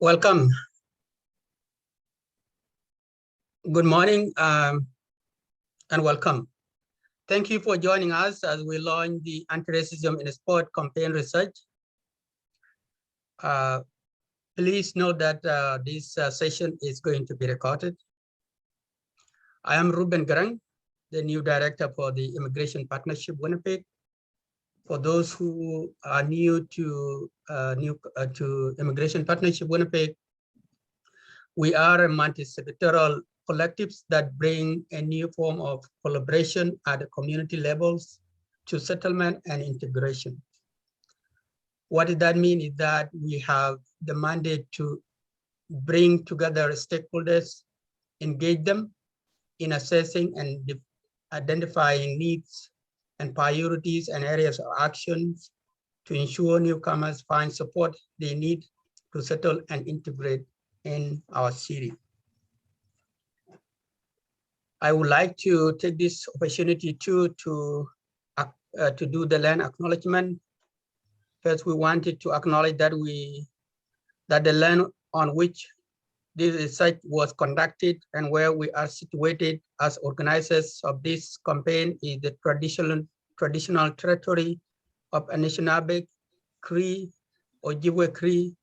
Welcome. Good morning and welcome. Thank you for joining us as we launch the anti-racism in sport campaign research. Please note that this session is going to be recorded. I am Ruben Garang, the new director for the Immigration Partnership Winnipeg. For those who are new to Immigration Partnership Winnipeg, we are a multi-sectoral collectives that bring a new form of collaboration at the community levels to settlement and integration. What does that mean is that we have the mandate to bring together stakeholders, engage them in assessing and identifying needs and priorities and areas of actions to ensure newcomers find support they need to settle and integrate in our city. I would like to take this opportunity to do the land acknowledgement. First, we wanted to acknowledge that the land on which this research was conducted and where we are situated as organizers of this campaign is the traditional territory of Anishinaabe, Cree, Ojibwe Cree,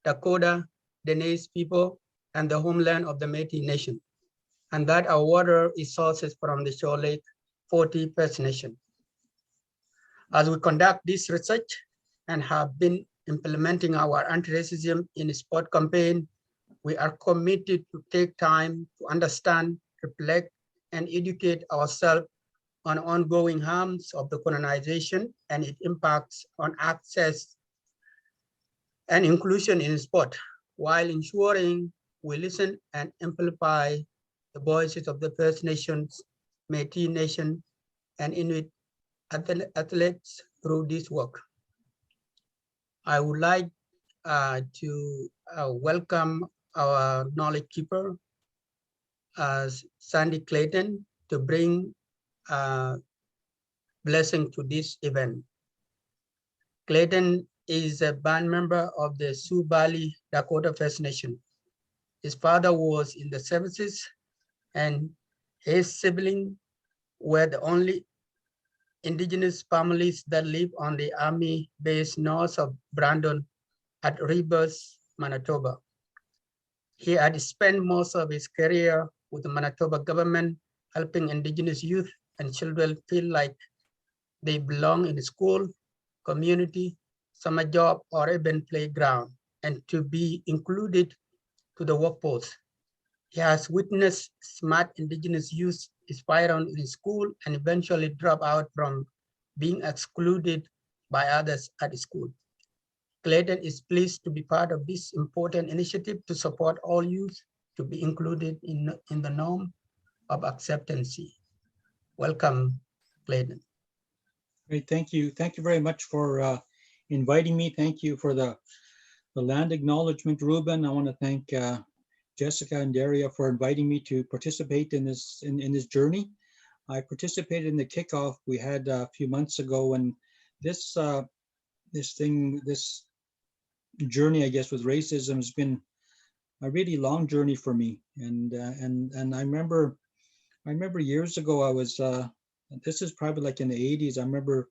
Dakota, Dene people, and the homeland of the Métis Nation, and that our water is sourced from the Shore Lake 40 First Nation. As we conduct this research and have been implementing our anti-racism in sport campaign, we are committed to take time to understand, reflect, and educate ourselves on ongoing harms of the colonization and its impacts on access and inclusion in sport, while ensuring we listen and amplify the voices of the First Nations, Métis Nation, and Inuit athletes through this work. I would like to welcome our knowledge keeper, Sandy Clayton, to bring blessing to this event. Clayton is a band member of the Sioux Valley Dakota First Nation. His father was in the services and his siblings were the only indigenous families that live on the army base north of Brandon at Rivers, Manitoba. He had spent most of his career with the Manitoba government, helping indigenous youth and children feel like they belong in school, community, summer job, or even playground, and to be included to the workforce. He has witnessed smart indigenous youth aspire on in school and eventually drop out from being excluded by others at school. Clayton is pleased to be part of this important initiative to support all youth to be included in the norm of acceptance. Welcome, Clayton. Great, thank you. Thank you very much for inviting me. Thank you for the land acknowledgement, Ruben. I want to thank Jessica and Daria for inviting me to participate in this journey. I participated in the kickoff we had a few months ago, and this journey, I guess, with racism has been a really long journey for me. And I remember years ago I was this is probably like in the 80s. I remember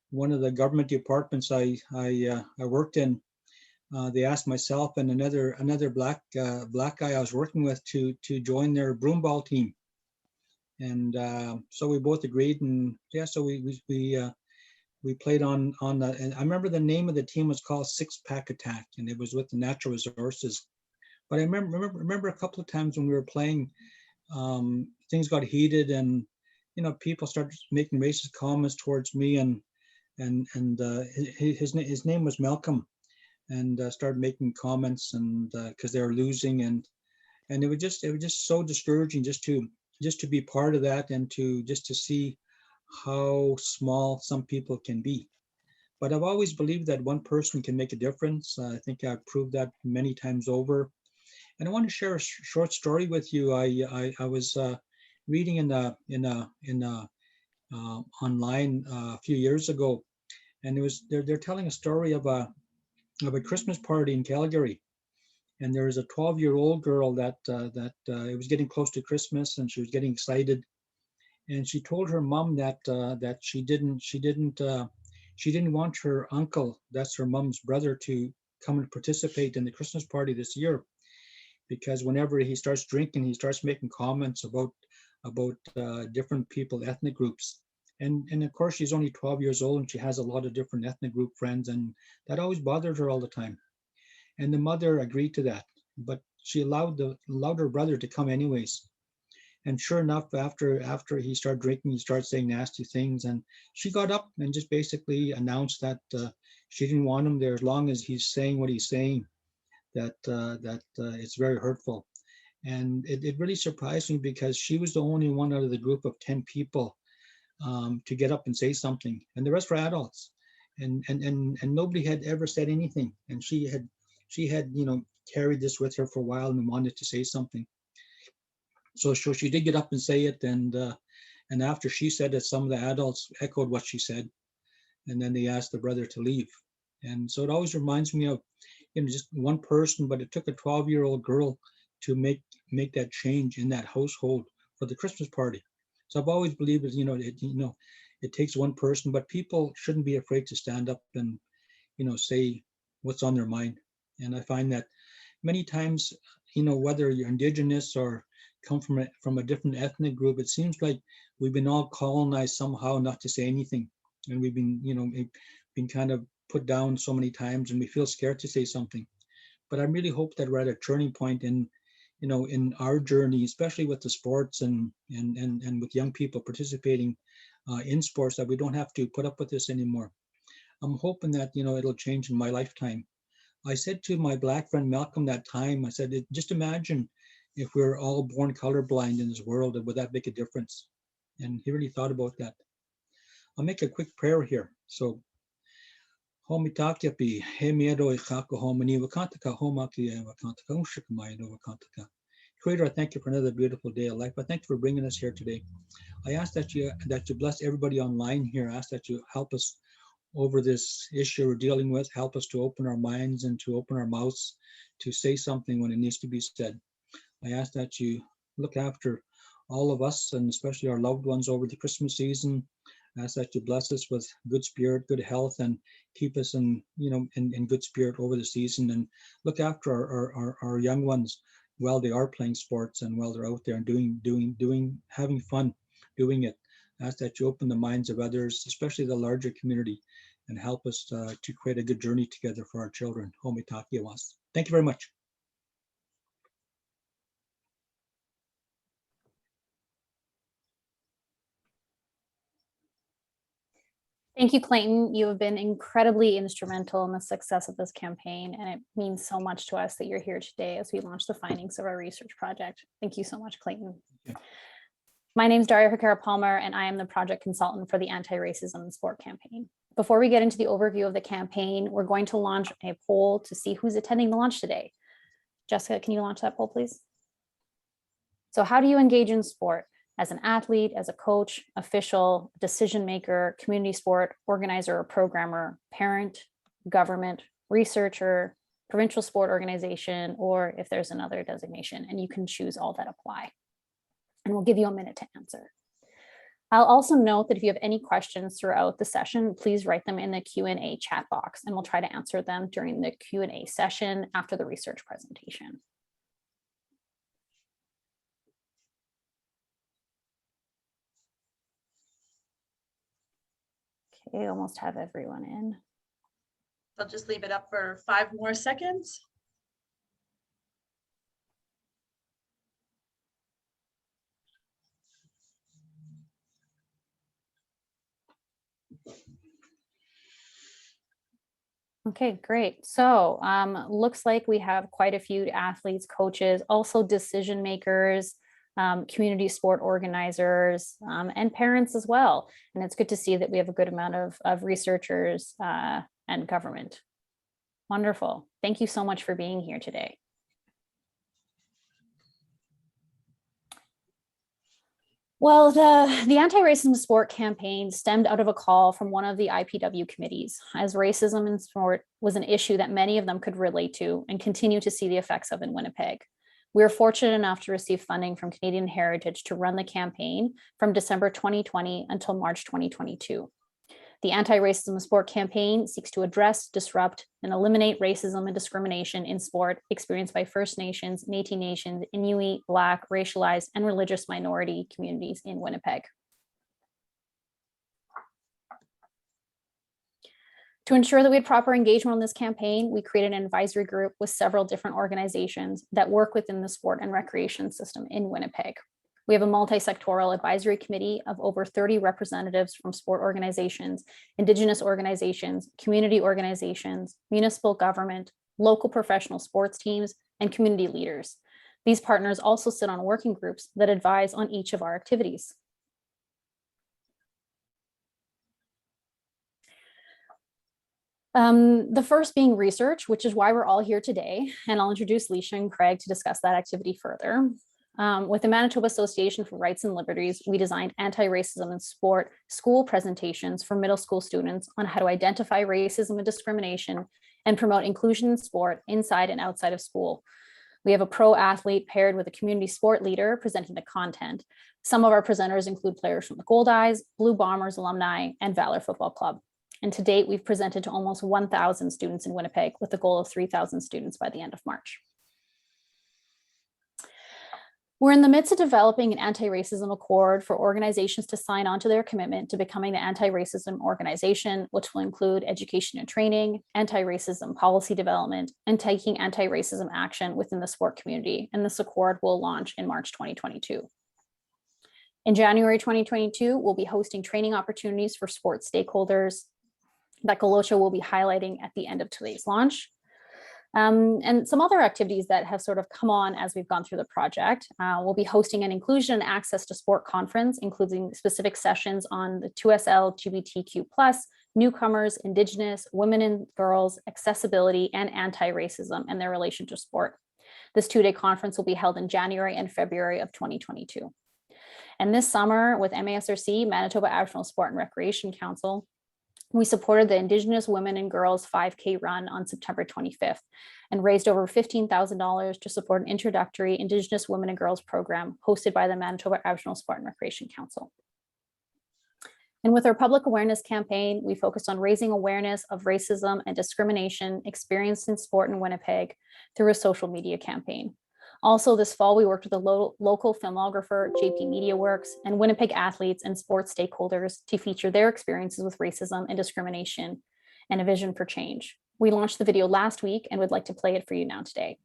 one of the government departments I worked in. They asked myself and another black guy I was working with to join their broomball team, and so we both agreed, and yeah, so we played on that. And I remember the name of the team was called Six Pack Attack, and it was with the Natural Resources. But I remember a couple of times when we were playing, things got heated, and people started making racist comments towards me, and his name was Malcolm. And started making comments, and because they were losing, and it was just so discouraging just to be part of that, and to see how small some people can be. But I've always believed that one person can make a difference. I think I've proved that many times over. And I want to share a short story with you. I was reading in online a few years ago, and they're telling a story of a Christmas party in Calgary, And there was a 12-year-old girl that it was getting close to Christmas, and she was getting excited. And she told her mom that she didn't want her uncle, that's her mom's brother, to come and participate in the Christmas party this year, because whenever he starts drinking, he starts making comments about different people, ethnic groups. And of course, she's only 12 years old, and she has a lot of different ethnic group friends, and that always bothered her all the time. And the mother agreed to that, but she allowed her brother to come anyways. And sure enough, after he started drinking, he started saying nasty things, and she got up and just basically announced that she didn't want him there as long as he's saying what he's saying. That it's very hurtful. And it really surprised me, because she was the only one out of the group of 10 people to get up and say something, and the rest were adults, and nobody had ever said anything. And she had carried this with her for a while and wanted to say something. So she did get up and say it, and after she said it, some of the adults echoed what she said, and then they asked the brother to leave. And so it always reminds me of just one person, but it took a 12-year-old girl to make that change in that household for the Christmas party. So I've always believed it takes one person, but people shouldn't be afraid to stand up and say what's on their mind. And I find that many times, whether you're Indigenous or come from a different ethnic group, it seems like we've been all colonized somehow not to say anything, and we've been kind of put down so many times, and we feel scared to say something. But I really hope that we're at a turning point in our journey, especially with the sports and with young people participating in sports, that we don't have to put up with this anymore. I'm hoping that it'll change in my lifetime. I said to my Black friend Malcolm that time, I said, just imagine if we're all born colorblind in this world, would that make a difference? And he really thought about that. I'll make a quick prayer here. So, Homitakiapi, he miedo I kako homini wakantaka homaki e wakantaka unshikamai no wakantaka. Creator, I thank you for another beautiful day of life. I thank you for bringing us here today. I ask that you bless everybody online here. I ask that you help us over this issue we're dealing with. Help us to open our minds and to open our mouths to say something when it needs to be said. I ask that you look after all of us, and especially our loved ones over the Christmas season. I ask that you bless us with good spirit, good health, and keep us in good spirit over the season, and look after our young ones while they are playing sports and while they're out there and having fun doing it. I ask that you open the minds of others, especially the larger community, and help us to create a good journey together for our children. Homitakiawas. Thank you very much. Thank you, Clayton. You have been incredibly instrumental in the success of this campaign, and it means so much to us that you're here today as we launch the findings of our research project. Thank you so much, Clayton. Yeah. My name is Daria Herrera-Palmer, and I am the project consultant for the Anti-Racism in Sport campaign. Before we get into the overview of the campaign, we're going to launch a poll to see who's attending the launch today. Jessica, can you launch that poll, please? So how do you engage in sport? As an athlete, as a coach, official, decision maker, community sport organizer or programmer, parent, government, researcher, provincial sport organization, or if there's another designation, and you can choose all that apply. And we'll give you a minute to answer. I'll also note that if you have any questions throughout the session, please write them in the Q&A chat box, and we'll try to answer them during the Q&A session after the research presentation. Okay, almost have everyone in. I'll just leave it up for 5 more seconds. Okay, great. So looks like we have quite a few athletes, coaches, also decision makers, community sport organizers, and parents as well. And it's good to see that we have a good amount of researchers and government. Wonderful. Thank you so much for being here today. Well, the anti-racism sport campaign stemmed out of a call from one of the IPW committees, as racism in sport was an issue that many of them could relate to and continue to see the effects of in Winnipeg. We were fortunate enough to receive funding from Canadian Heritage to run the campaign from December 2020 until March 2022. The anti-racism sport campaign seeks to address, disrupt, and eliminate racism and discrimination in sport experienced by First Nations, Métis Nation, Inuit, Black, racialized, and religious minority communities in Winnipeg. To ensure that we had proper engagement on this campaign, we created an advisory group with several different organizations that work within the sport and recreation system in Winnipeg. We have a multi-sectoral advisory committee of over 30 representatives from sport organizations, Indigenous organizations, community organizations, municipal government, local professional sports teams, and community leaders. These partners also sit on working groups that advise on each of our activities. The first being research, which is why we're all here today, and I'll introduce Leisha and Craig to discuss that activity further. With the Manitoba Association for Rights and Liberties, we designed anti-racism in sport school presentations for middle school students on how to identify racism and discrimination and promote inclusion in sport inside and outside of school. We have a pro athlete paired with a community sport leader presenting the content. Some of our presenters include players from the Gold Eyes, Blue Bombers alumni, and Valor Football Club. And to date, we've presented to almost 1,000 students in Winnipeg with a goal of 3,000 students by the end of March. We're in the midst of developing an anti-racism accord for organizations to sign on to their commitment to becoming the anti-racism organization, which will include education and training, anti-racism policy development, and taking anti-racism action within the sport community. And this accord will launch in March 2022. In January 2022, we'll be hosting training opportunities for sports stakeholders that Galosha will be highlighting at the end of today's launch. And some other activities that have sort of come on as we've gone through the project. We'll be hosting an inclusion and access to sport conference, including specific sessions on the 2SL, LGBTQ+, newcomers, Indigenous, women and girls, accessibility, and anti-racism and their relation to sport. This two-day conference will be held in January and February of 2022. And this summer with MASRC, Manitoba Aboriginal Sport and Recreation Council, we supported the Indigenous Women and Girls 5K run on September 25th and raised over $15,000 to support an introductory Indigenous Women and Girls program hosted by the Manitoba Aboriginal Sport and Recreation Council. And with our public awareness campaign, we focused on raising awareness of racism and discrimination experienced in sport in Winnipeg through a social media campaign. Also this fall, we worked with a local filmographer, JP Media Works, and Winnipeg athletes and sports stakeholders to feature their experiences with racism and discrimination and a vision for change. We launched the video last week and would like to play it for you now today.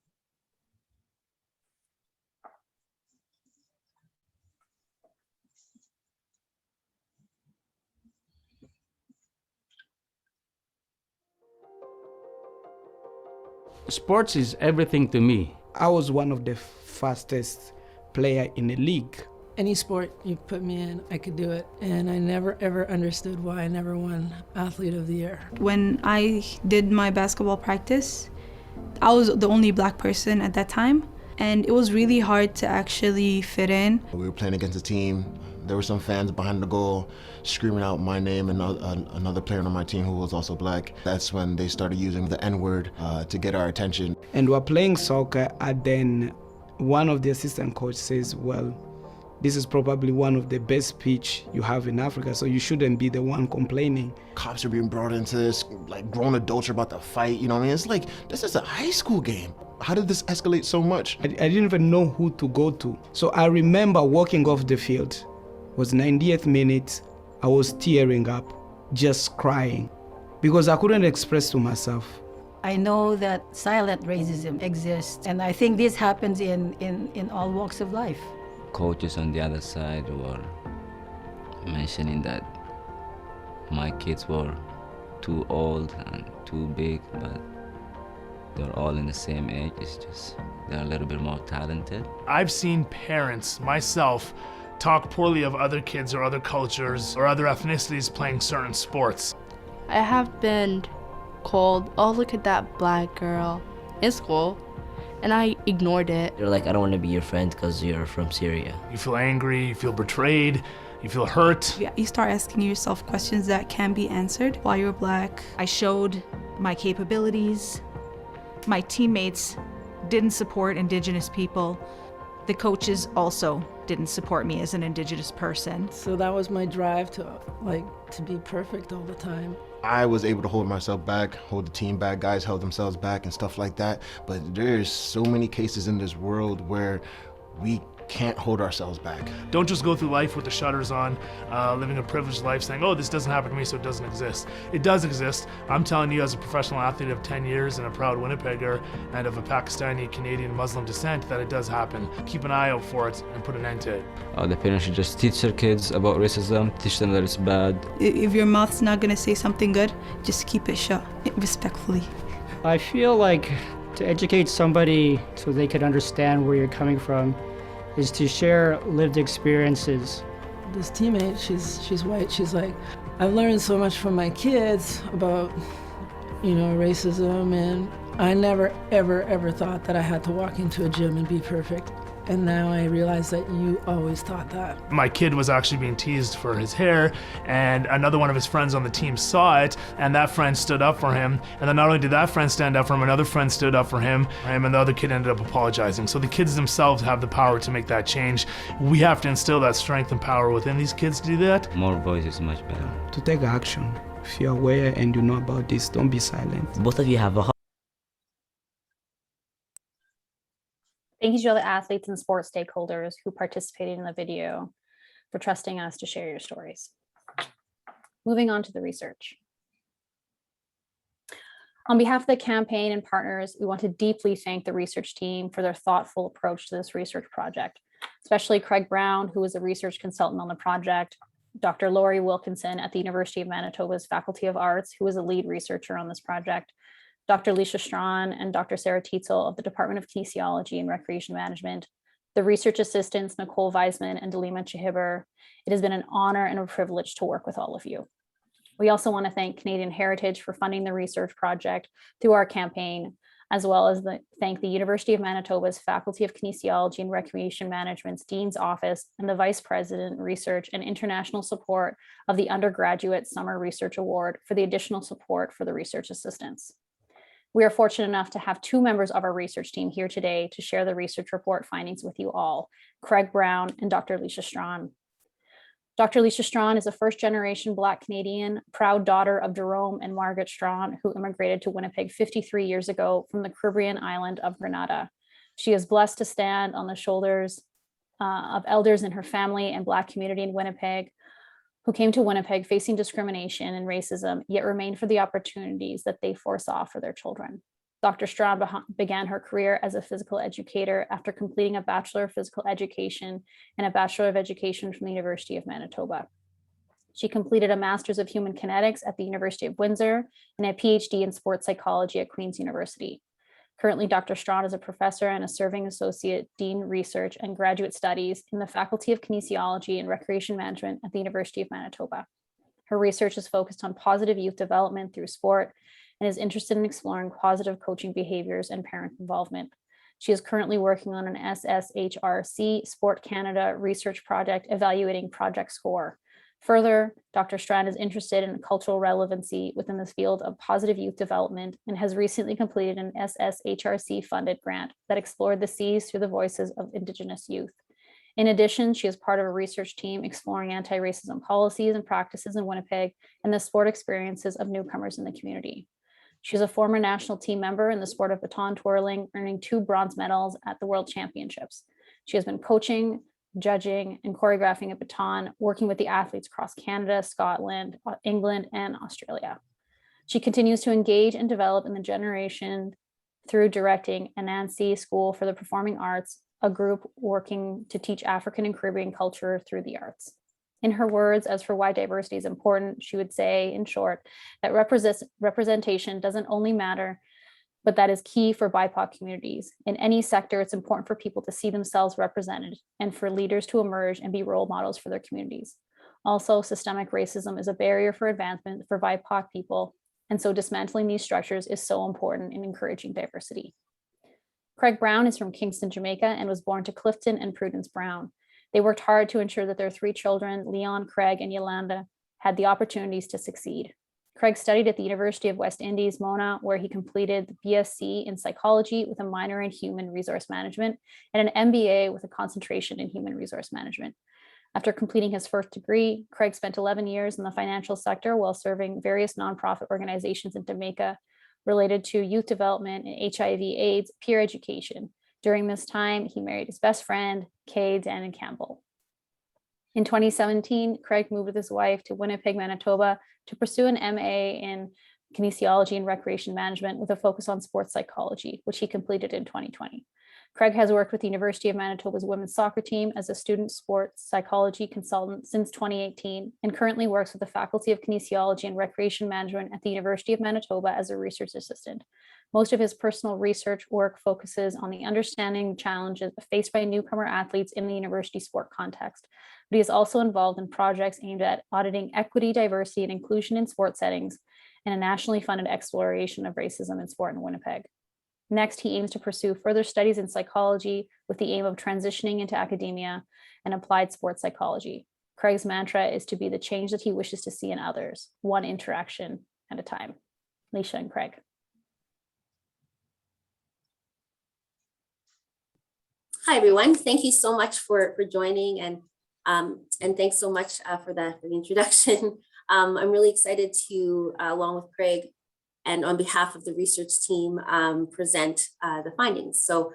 Sports is everything to me. I was one of the fastest player in the league. Any sport you put me in, I could do it. And I never ever understood why I never won Athlete of the Year. When I did my basketball practice, I was the only Black person at that time. And it was really hard to actually fit in. We were playing against a team. There were some fans behind the goal screaming out my name and another player on my team who was also Black. That's when they started using the N-word to get our attention. And we're playing soccer, and then one of the assistant coach says, well, this is probably one of the best pitch you have in Africa, so you shouldn't be the one complaining. Cops are being brought into this, like grown adults are about to fight, you know what I mean? It's like, this is a high school game. How did this escalate so much? I didn't even know who to go to. So I remember walking off the field. It was 90th minute. I was tearing up, just crying, because I couldn't express to myself. I know that silent racism exists, and I think this happens in all walks of life. Coaches on the other side were mentioning that my kids were too old and too big, but they're all in the same age. It's just they're a little bit more talented. I've seen parents, myself, talk poorly of other kids or other cultures or other ethnicities playing certain sports. I have been called, oh, look at that Black girl in school, and I ignored it. They're like, I don't want to be your friend because you're from Syria. You feel angry, you feel betrayed, you feel hurt. You start asking yourself questions that can be answered while you're Black. I showed my capabilities. My teammates didn't support Indigenous people. The coaches also didn't support me as an Indigenous person. So that was my drive to be perfect all the time. I was able to hold myself back, hold the team back, guys held themselves back and stuff like that. But there's so many cases in this world where we can't hold ourselves back. Don't just go through life with the shutters on, living a privileged life saying, oh, this doesn't happen to me, so it doesn't exist. It does exist. I'm telling you as a professional athlete of 10 years and a proud Winnipegger and of a Pakistani, Canadian, Muslim descent that it does happen. Keep an eye out for it and put an end to it. The parents should just teach their kids about racism, teach them that it's bad. If your mouth's not gonna say something good, just keep it shut, respectfully. I feel like to educate somebody so they could understand where you're coming from is to share lived experiences. This teammate, she's white, she's like, I've learned so much from my kids about, racism, and I never, ever thought that I had to walk into a gym and be perfect. And now I realize that you always thought that. My kid was actually being teased for his hair, and another one of his friends on the team saw it, and that friend stood up for him. And then not only did that friend stand up for him, another friend stood up for him, and the other kid ended up apologizing. So the kids themselves have the power to make that change. We have to instill that strength and power within these kids to do that. More voice is much better. To take action. If you're aware and you know about this, don't be silent. Both of you have a Thank you to all the athletes and sports stakeholders who participated in the video for trusting us to share your stories. Moving on to the research. On behalf of the campaign and partners, we want to deeply thank the research team for their thoughtful approach to this research project, especially Craig Brown, who was a research consultant on the project, Dr. Laurie Wilkinson at the University of Manitoba's Faculty of Arts, who was a lead researcher on this project, Dr. Alicia Strawn and Dr. Sarah Tietzel of the Department of Kinesiology and Recreation Management, the research assistants Nicole Weisman and Delima Chihibur. It has been an honor and a privilege to work with all of you. We also want to thank Canadian Heritage for funding the research project through our campaign, as well as thank the University of Manitoba's Faculty of Kinesiology and Recreation Management's Dean's Office and the Vice President, Research and International Support of the Undergraduate Summer Research Award for the additional support for the research assistants. We are fortunate enough to have two members of our research team here today to share the research report findings with you all, Craig Brown and Dr. Alicia Strawn. Dr. Alicia Strawn is a first-generation Black Canadian, proud daughter of Jerome and Margaret Strawn, who immigrated to Winnipeg 53 years ago from the Caribbean island of Grenada. She is blessed to stand on the shoulders of elders in her family and Black community in Winnipeg, who came to Winnipeg facing discrimination and racism, yet remained for the opportunities that they foresaw for their children. Dr. Strawn began her career as a physical educator after completing a Bachelor of Physical Education and a Bachelor of Education from the University of Manitoba. She completed a Master's of Human Kinetics at the University of Windsor and a PhD in Sports Psychology at Queen's University. Currently, Dr. Strawn is a professor and a serving associate dean research and graduate studies in the Faculty of Kinesiology and Recreation Management at the University of Manitoba. Her research is focused on positive youth development through sport and is interested in exploring positive coaching behaviors and parent involvement. She is currently working on an SSHRC Sport Canada research project evaluating Project SCORE. Further, Dr. Strawn is interested in cultural relevancy within the field of positive youth development and has recently completed an SSHRC funded grant that explored the C's through the voices of Indigenous youth. In addition, she is part of a research team exploring anti-racism policies and practices in Winnipeg and the sport experiences of newcomers in the community. She's a former national team member in the sport of baton twirling, earning 2 bronze medals at the World Championships. She has been coaching, judging, and choreographing a baton, working with the athletes across Canada, Scotland, England, and Australia. She continues to engage and develop in the generation through directing Anansi School for the Performing Arts, a group working to teach African and Caribbean culture through the arts. In her words, as for why diversity is important, she would say, in short, that representation doesn't only matter, but that is key for BIPOC communities. In any sector, it's important for people to see themselves represented and for leaders to emerge and be role models for their communities. Also, systemic racism is a barrier for advancement for BIPOC people, and so dismantling these structures is so important in encouraging diversity. Craig Brown is from Kingston, Jamaica, and was born to Clifton and Prudence Brown. They worked hard to ensure that their 3 children, Leon, Craig, and Yolanda, had the opportunities to succeed. Craig studied at the University of West Indies, Mona, where he completed the BSc in psychology with a minor in human resource management and an MBA with a concentration in human resource management. After completing his first degree, Craig spent 11 years in the financial sector while serving various nonprofit organizations in Jamaica related to youth development and HIV/AIDS peer education. During this time, he married his best friend, Kay Dannon Campbell. In 2017, Craig moved with his wife to Winnipeg, Manitoba to pursue an MA in kinesiology and recreation management with a focus on sports psychology, which he completed in 2020. Craig has worked with the University of Manitoba's women's soccer team as a student sports psychology consultant since 2018 and currently works with the Faculty of Kinesiology and Recreation Management at the University of Manitoba as a research assistant. Most of his personal research work focuses on the understanding challenges faced by newcomer athletes in the university sport context, but he is also involved in projects aimed at auditing equity, diversity, and inclusion in sport settings and a nationally funded exploration of racism in sport in Winnipeg. Next, he aims to pursue further studies in psychology with the aim of transitioning into academia and applied sports psychology. Craig's mantra is to be the change that he wishes to see in others, one interaction at a time. Leisha and Craig. Hi, everyone. Thank you so much for joining, and thanks so much for the introduction. I'm really excited to, along with Craig, and on behalf of the research team, present the findings. So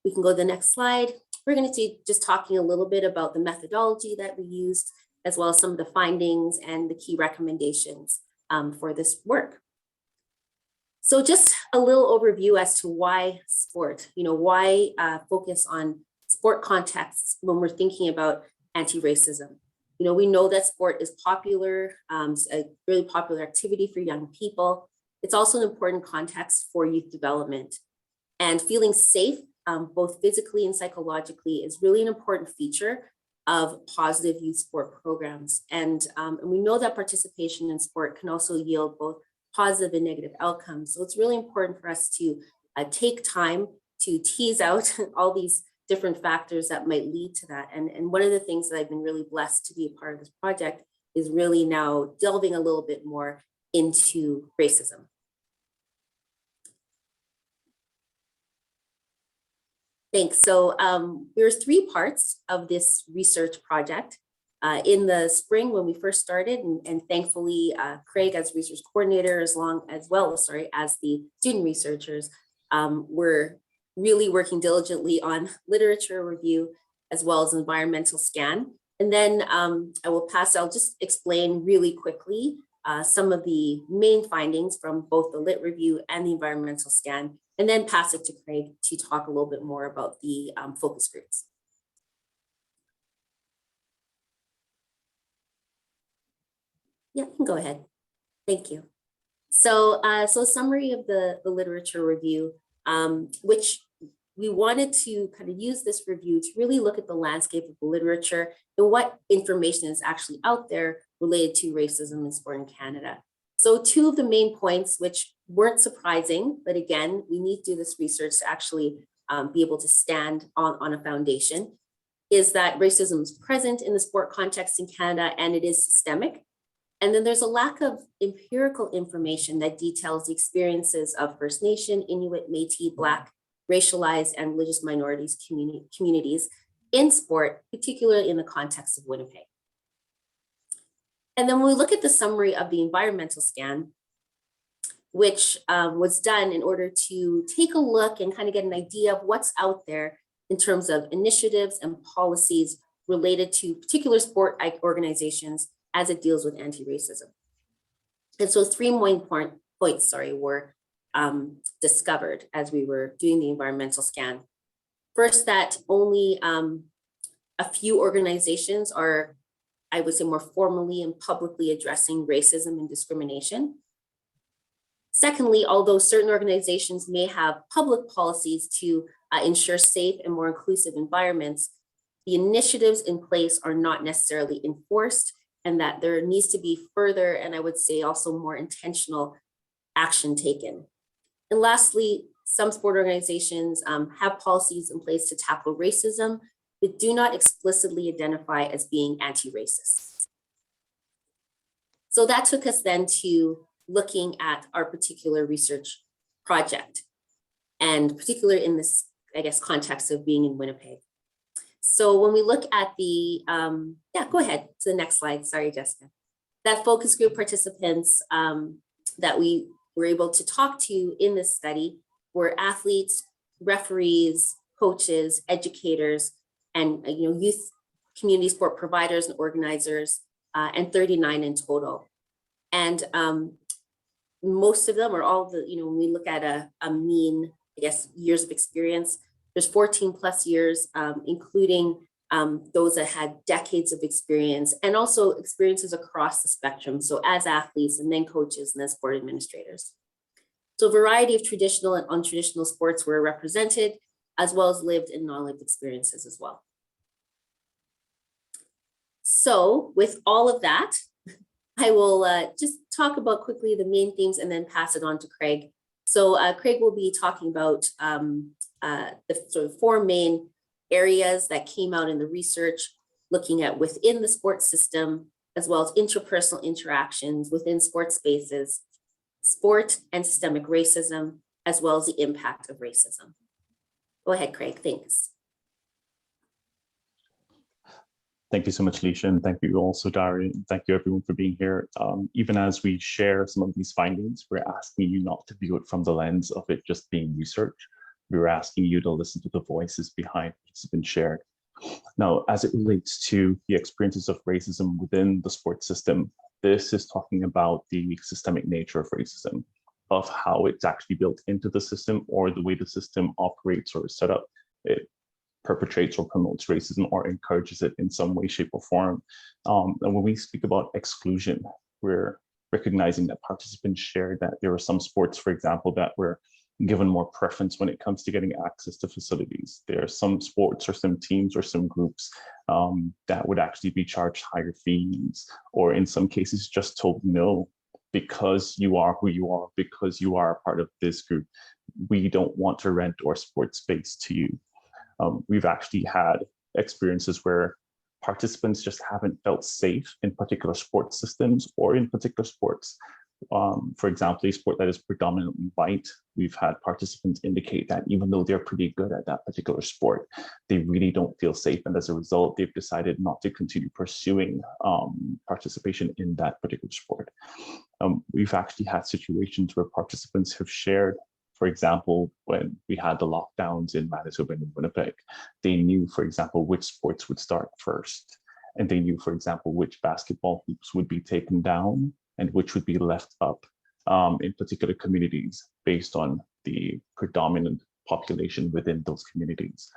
we can go to the next slide. We're going to be just talking a little bit about the methodology that we used, as well as some of the findings and the key recommendations for this work. So just a little overview as to why sport, why focus on sport contexts when we're thinking about anti-racism. We know that sport is popular, it's a really popular activity for young people. It's also an important context for youth development. And feeling safe, both physically and psychologically, is really an important feature of positive youth sport programs. And we know that participation in sport can also yield both positive and negative outcomes. So it's really important for us to take time to tease out all these different factors that might lead to that. And one of the things that I've been really blessed to be a part of this project is really now delving a little bit more into racism. Thanks. So there's 3 parts of this research project. In the spring when we first started, and thankfully Craig as research coordinator, as well as the student researchers, were really working diligently on literature review as well as environmental scan. And then I'll just explain really quickly some of the main findings from both the lit review and the environmental scan, and then pass it to Craig to talk a little bit more about the focus groups. Yeah, you can go ahead. Thank you. So, so a summary of the literature review, which we wanted to kind of use this review to really look at the landscape of the literature and what information is actually out there related to racism in sport in Canada. So 2 of the main points, which weren't surprising, but again, we need to do this research to actually be able to stand on a foundation, is that racism is present in the sport context in Canada and it is systemic. And then there's a lack of empirical information that details the experiences of First Nation, Inuit, Métis, Black, racialized, and religious minorities communities in sport, particularly in the context of Winnipeg. And then when we look at the summary of the environmental scan, which was done in order to take a look and kind of get an idea of what's out there in terms of initiatives and policies related to particular sport organizations as it deals with anti-racism. And so 3 main points were discovered as we were doing the environmental scan. First, that only a few organizations are, I would say, more formally and publicly addressing racism and discrimination. Secondly, although certain organizations may have public policies to ensure safe and more inclusive environments, the initiatives in place are not necessarily enforced, and that there needs to be further, and I would say also more intentional action taken. And lastly, some sport organizations have policies in place to tackle racism, but do not explicitly identify as being anti-racist. So that took us then to looking at our particular research project, and particularly in this, I guess, context of being in Winnipeg. So when we look at the, go ahead to the next slide. Sorry, Jessica. That focus group participants that we were able to talk to in this study were athletes, referees, coaches, educators, and youth community sport providers and organizers, and 39 in total. And most of them, or all the, when we look at a mean, I guess, years of experience, there's 14 plus years, including those that had decades of experience, and also experiences across the spectrum. So as athletes, and then coaches, and then sport administrators. So a variety of traditional and untraditional sports were represented, as well as lived and non-lived experiences as well. So with all of that, I will just talk about quickly the main themes and then pass it on to Craig. So Craig will be talking about the sort of 4 main areas that came out in the research, looking at within the sports system, as well as interpersonal interactions within sports spaces, sport and systemic racism, as well as the impact of racism. Go ahead, Craig, thanks. Thank you so much, Leisha, and thank you also, Dari, and thank you everyone for being here. Even as we share some of these findings, we're asking you not to view it from the lens of it just being research. We're asking you to listen to the voices behind what's been shared. Now, as it relates to the experiences of racism within the sports system, this is talking about the systemic nature of racism, of how it's actually built into the system, or the way the system operates or is set up. It perpetrates or promotes racism or encourages it in some way, shape, or form. And when we speak about exclusion, we're recognizing that participants shared that there were some sports, for example, that were given more preference when it comes to getting access to facilities. There are some sports or some teams or some groups that would actually be charged higher fees, or in some cases just told no, because you are who you are, because you are a part of this group, we don't want to rent our sports space to you. We've actually had experiences where participants just haven't felt safe in particular sports systems or in particular sports. For example, a sport that is predominantly white, we've had participants indicate that even though they're pretty good at that particular sport, they really don't feel safe. And as a result, they've decided not to continue pursuing participation in that particular sport. We've actually had situations where participants have shared, for example, when we had the lockdowns in Manitoba and Winnipeg, they knew, for example, which sports would start first. And they knew, for example, which basketball hoops would be taken down and which would be left up in particular communities based on the predominant population within those communities.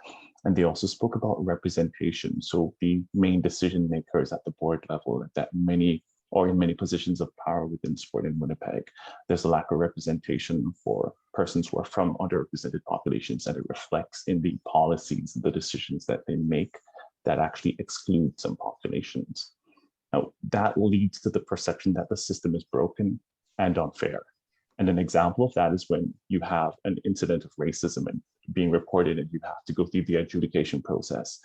And they also spoke about representation. So the main decision makers at the board level, that many or in many positions of power within sport in Winnipeg, there's a lack of representation for persons who are from underrepresented populations, and it reflects in the policies and the decisions that they make that actually exclude some populations. Now, that leads to the perception that the system is broken and unfair. And an example of that is when you have an incident of racism and being reported and you have to go through the adjudication process.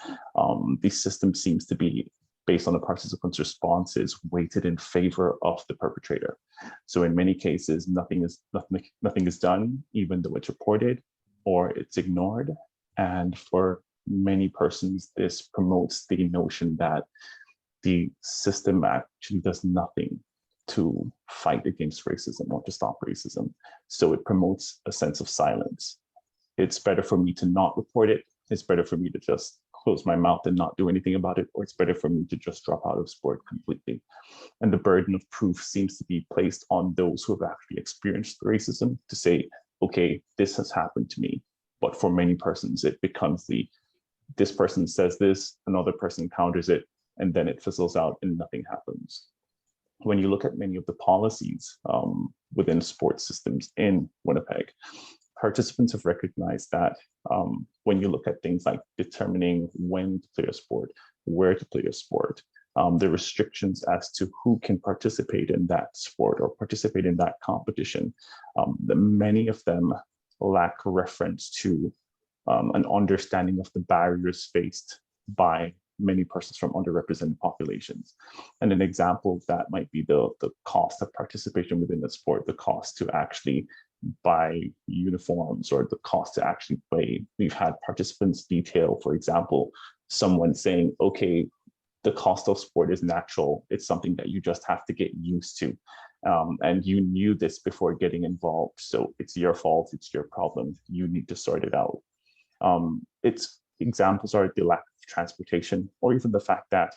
The system seems to be, based on the participants' responses, weighted in favor of the perpetrator. So in many cases, nothing is done, even though it's reported, or it's ignored. And for many persons, this promotes the notion that the system actually does nothing to fight against racism or to stop racism. So it promotes a sense of silence. It's better for me to not report it. It's better for me to just close my mouth and not do anything about it, or it's better for me to just drop out of sport completely. And the burden of proof seems to be placed on those who have actually experienced racism to say, okay, this has happened to me. But for many persons, it becomes this person says this, another person counters it, and then it fizzles out and nothing happens. When you look at many of the policies within sports systems in Winnipeg, participants have recognized that when you look at things like determining when to play a sport, where to play a sport, the restrictions as to who can participate in that sport or participate in that competition, many of them lack reference to an understanding of the barriers faced by many persons from underrepresented populations. And an example of that might be the cost of participation within the sport, the cost to actually buy uniforms, or the cost to actually play. We've had participants detail, for example, someone saying, okay, the cost of sport is natural. It's something that you just have to get used to. And you knew this before getting involved. So it's your fault, it's your problem. You need to sort it out. Its examples are the lack of transportation, or even the fact that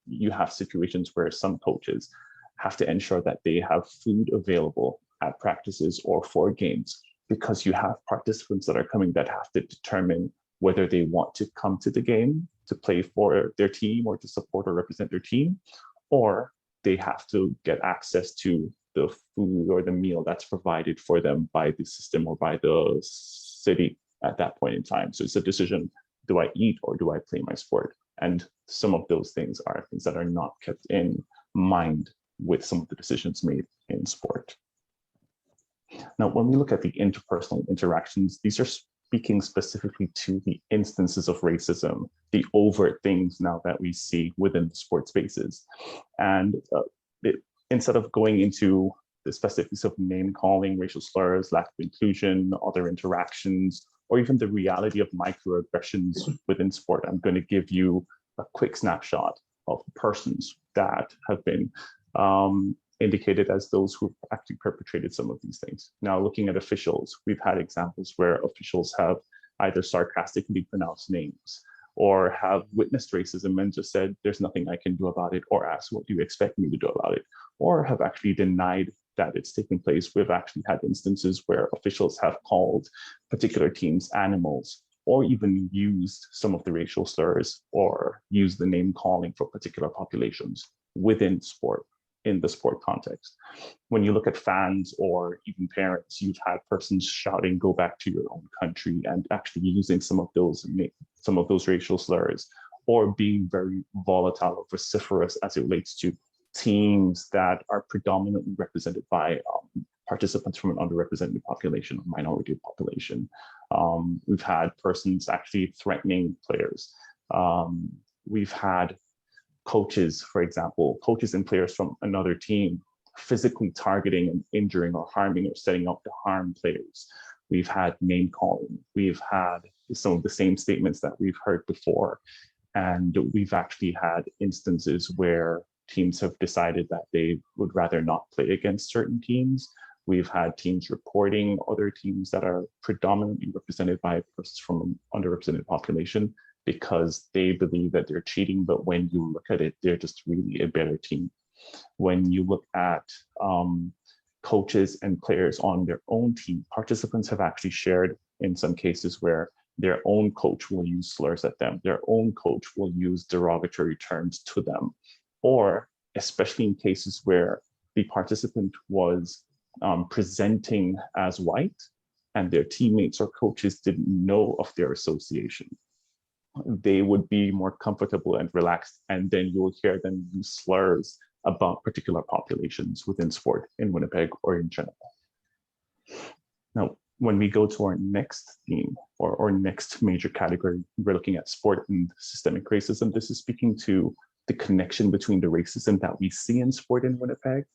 you have situations where some coaches have to ensure that they have food available at practices or for games, because you have participants that are coming that have to determine whether they want to come to the game to play for their team or to support or represent their team, or they have to get access to the food or the meal that's provided for them by the system or by the city at that point in time. So it's a decision, do I eat or do I play my sport? And some of those things are things that are not kept in mind with some of the decisions made in sport. Now, when we look at the interpersonal interactions, these are speaking specifically to the instances of racism, the overt things now that we see within the sport spaces. And instead of going into the specifics of name calling, racial slurs, lack of inclusion, other interactions, or even the reality of microaggressions within sport, I'm going to give you a quick snapshot of persons that have been indicated as those who actually perpetrated some of these things. Now, looking at officials, we've had examples where officials have either sarcastically pronounced names or have witnessed racism and just said, there's nothing I can do about it, or asked, what do you expect me to do about it? Or have actually denied that it's taking place. We've actually had instances where officials have called particular teams animals, or even used some of the racial slurs or used the name calling for particular populations within sport, in the sport context. When you look at fans or even parents, you've had persons shouting, go back to your own country, and actually using some of those racial slurs, or being very volatile or vociferous as it relates to teams that are predominantly represented by participants from an underrepresented population or minority population. We've had persons actually threatening players. We've had coaches, for example, coaches and players from another team physically targeting and injuring or harming or setting up to harm players. We've had name calling. We've had some of the same statements that we've heard before. And we've actually had instances where teams have decided that they would rather not play against certain teams. We've had teams reporting other teams that are predominantly represented by persons from an underrepresented population because they believe that they're cheating, but when you look at it, they're just really a better team. When you look at coaches and players on their own team, participants have actually shared in some cases where their own coach will use slurs at them, their own coach will use derogatory terms to them, or especially in cases where the participant was presenting as white and their teammates or coaches didn't know of their association. They would be more comfortable and relaxed, and then you will hear them use slurs about particular populations within sport in Winnipeg or in general. Now, when we go to our next theme or next major category, we're looking at sport and systemic racism. This is speaking to the connection between the racism that we see in sport in Winnipeg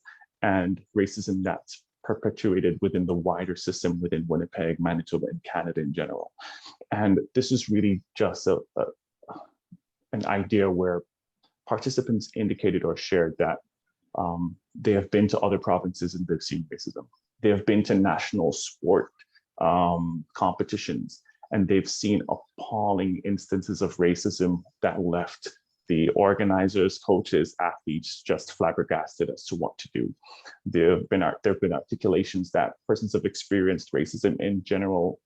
and racism that's perpetuated within the wider system within Winnipeg, Manitoba, and Canada in general. And this is really just an idea where participants indicated or shared that they have been to other provinces and they've seen racism. They have been to national sport competitions, and they've seen appalling instances of racism that left the organizers, coaches, athletes just flabbergasted as to what to do. There have been articulations that persons have experienced racism in general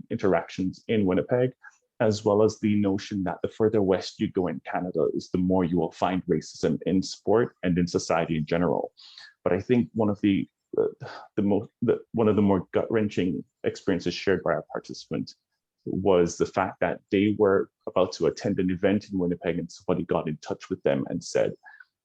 interactions in Winnipeg, as well as the notion that the further west you go in Canada is the more you will find racism in sport and in society in general. But I think one of the more gut-wrenching experiences shared by our participants was the fact that they were about to attend an event in Winnipeg and somebody got in touch with them and said,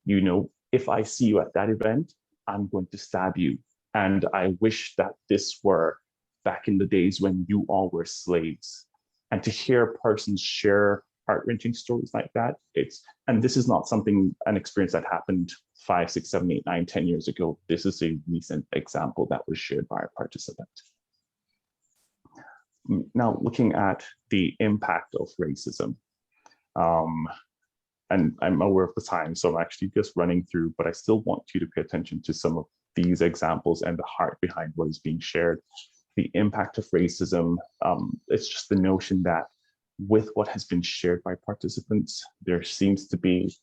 you know, if I see you at that event, I'm going to stab you. And I wish that this were back in the days when you all were slaves. And to hear persons share heart-wrenching stories like that, and this is not an experience that happened 5, 6, 7, 8, 9, 10 years ago. This is a recent example that was shared by a participant. Now, looking at the impact of racism, and I'm aware of the time, so I'm actually just running through, but I still want you to pay attention to some of these examples and the heart behind what is being shared. The impact of racism, it's just the notion that with what has been shared by participants, there seems to be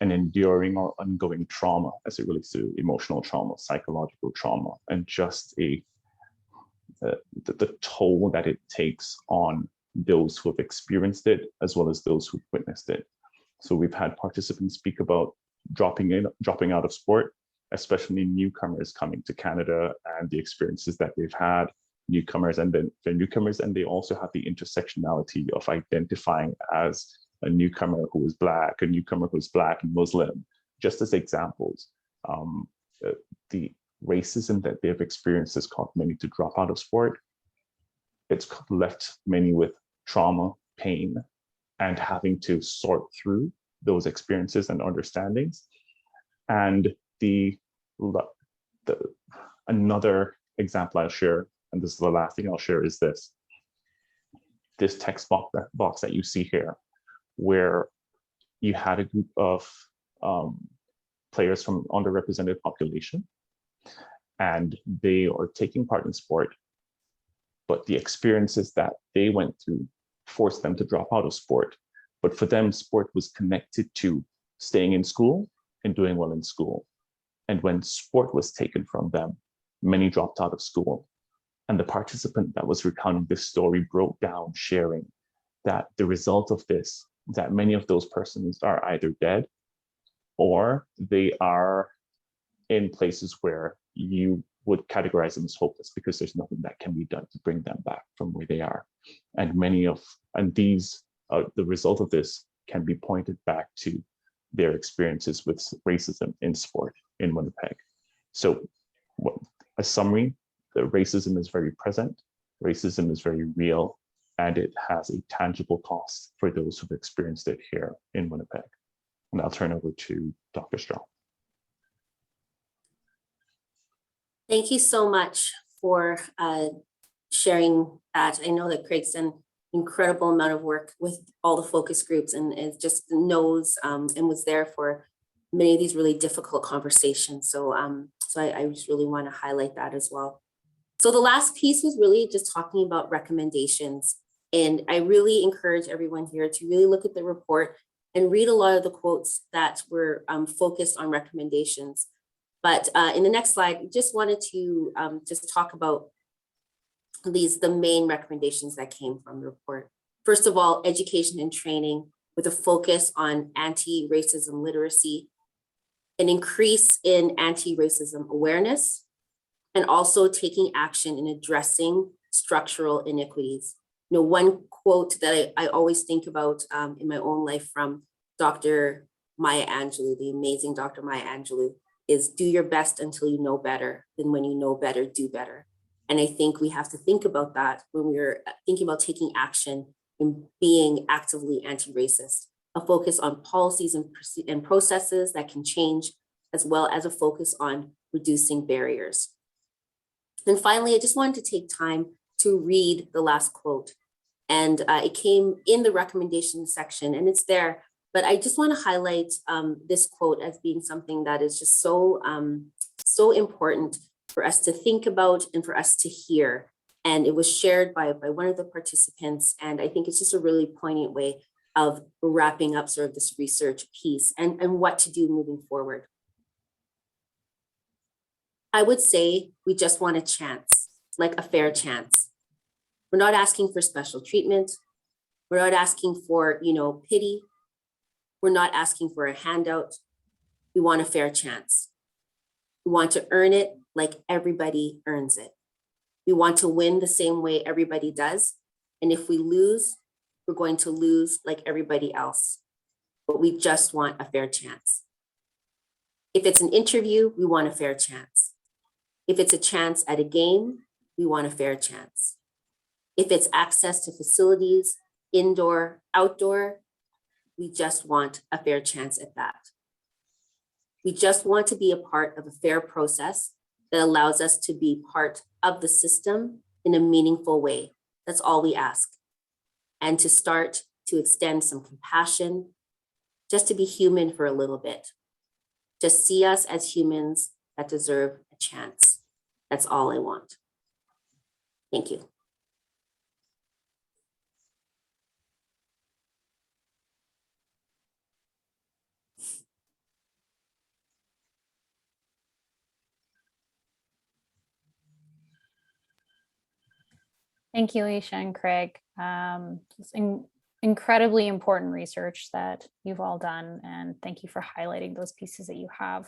an enduring or ongoing trauma as it relates to emotional trauma, psychological trauma, and just the toll that it takes on those who have experienced it, as well as those who've witnessed it. So we've had participants speak about dropping out of sport, especially newcomers coming to Canada and the experiences that they've had. Newcomers, and then they're newcomers, and they also have the intersectionality of identifying as a newcomer who is Black, a newcomer who's Black and Muslim, just as examples. The racism that they've experienced has caused many to drop out of sport. It's left many with trauma, pain, and having to sort through those experiences and understandings. And another example I'll share, and this is the last thing I'll share, is this text box that you see here, where you had a group of players from underrepresented population, and they are taking part in sport, but the experiences that they went through forced them to drop out of sport. But for them, sport was connected to staying in school and doing well in school. And when sport was taken from them, many dropped out of school. And the participant that was recounting this story broke down, sharing that the result of this, that many of those persons are either dead or they are in places where you would categorize them as hopeless because there's nothing that can be done to bring them back from where they are. And the result of this can be pointed back to their experiences with racism in sport in Winnipeg. So a summary, the racism is very present, racism is very real, and it has a tangible cost for those who've experienced it here in Winnipeg. And I'll turn over to Dr. Straw. Thank you so much for sharing that. I know that Craig's done an incredible amount of work with all the focus groups and just knows and was there for many of these really difficult conversations. So I just really want to highlight that as well. So the last piece was really just talking about recommendations. And I really encourage everyone here to really look at the report and read a lot of the quotes that were focused on recommendations. But in the next slide, we just wanted to just talk about the main recommendations that came from the report. First of all, education and training with a focus on anti-racism literacy, an increase in anti-racism awareness, and also taking action in addressing structural inequities. You know, one quote that I always think about in my own life from Dr. Maya Angelou, the amazing Dr. Maya Angelou, is do your best until you know better. Then when you know better, do better. And I think we have to think about that when we're thinking about taking action and being actively anti-racist, a focus on policies and processes that can change, as well as a focus on reducing barriers. And finally, I just wanted to take time to read the last quote. And it came in the recommendation section and it's there, but I just want to highlight this quote as being something that is just so important for us to think about and for us to hear. And it was shared by one of the participants. And I think it's just a really poignant way of wrapping up sort of this research piece and what to do moving forward. I would say we just want a chance, like a fair chance. We're not asking for special treatment. We're not asking for, pity. We're not asking for a handout. We want a fair chance. We want to earn it like everybody earns it. We want to win the same way everybody does. And if we lose, we're going to lose like everybody else. But we just want a fair chance. If it's an interview, we want a fair chance. If it's a chance at a game, we want a fair chance. If it's access to facilities, indoor, outdoor, we just want a fair chance at that. We just want to be a part of a fair process that allows us to be part of the system in a meaningful way. That's all we ask. And to start to extend some compassion, just to be human for a little bit. Just see us as humans that deserve a chance. That's all I want. Thank you. Thank you, Leisha and Craig. It's incredibly important research that you've all done, and thank you for highlighting those pieces that you have.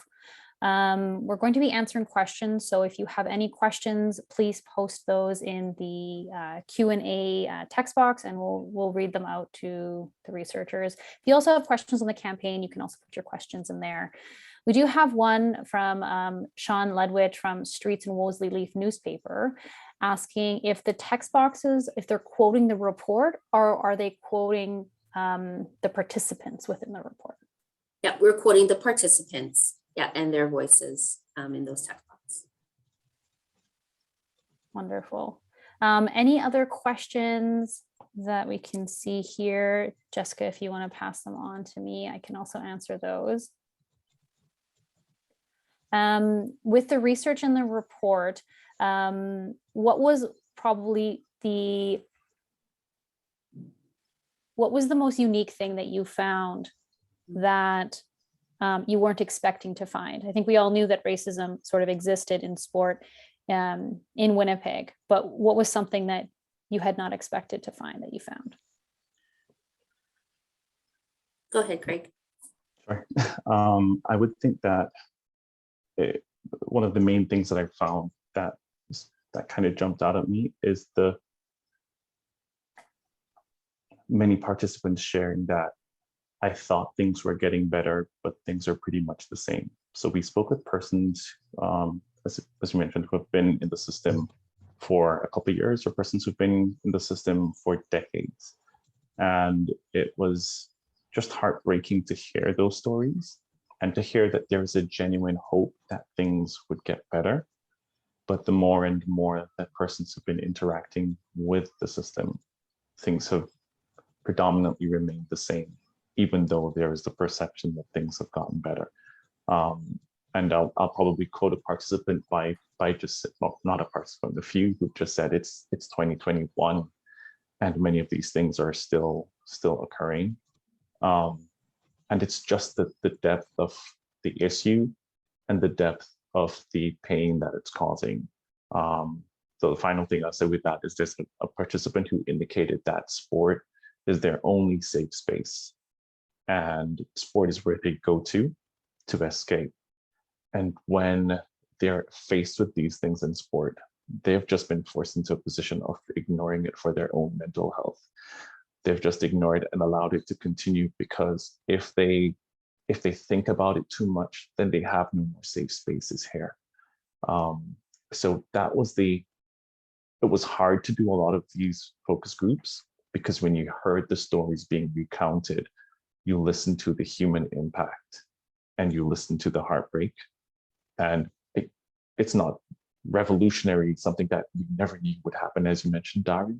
We're going to be answering questions, so if you have any questions, please post those in the Q&A text box, and we'll read them out to the researchers. If you also have questions on the campaign, you can also put your questions in there. We do have one from Sean Ledwich from Streets and Wolseley Leaf newspaper, asking if the text boxes, if they're quoting the report, or are they quoting the participants within the report? Yeah, we're quoting the participants, yeah, and their voices in those text boxes. Wonderful. Any other questions that we can see here? Jessica, if you want to pass them on to me, I can also answer those. With the research in the report, what was the most unique thing that you found that you weren't expecting to find? I think we all knew that racism sort of existed in sport in Winnipeg, but what was something that you had not expected to find that you found? Go ahead, Craig. Sure. I would think that one of the main things that I found that kind of jumped out at me is the many participants sharing that I thought things were getting better, but things are pretty much the same. So we spoke with persons, as you mentioned, who have been in the system for a couple of years, or persons who've been in the system for decades. And it was just heartbreaking to hear those stories and to hear that there's a genuine hope that things would get better. But the more and more that persons have been interacting with the system, things have predominantly remained the same, even though there is the perception that things have gotten better. And I'll probably quote a participant by just, well, not a participant, a few who just said it's 2021, and many of these things are still occurring. And it's just the depth of the issue and the depth of the pain that it's causing. So the final thing I'll say with that is there's a participant who indicated that sport is their only safe space, and sport is where they go to escape. And when they're faced with these things in sport, they've just been forced into a position of ignoring it for their own mental health. They've just ignored and allowed it to continue, because if they think about it too much, then they have no more safe spaces here. So that was it was hard to do a lot of these focus groups, because when you heard the stories being recounted, you listen to the human impact and you listen to the heartbreak. And it's not revolutionary, something that we never knew would happen, as you mentioned, Dari,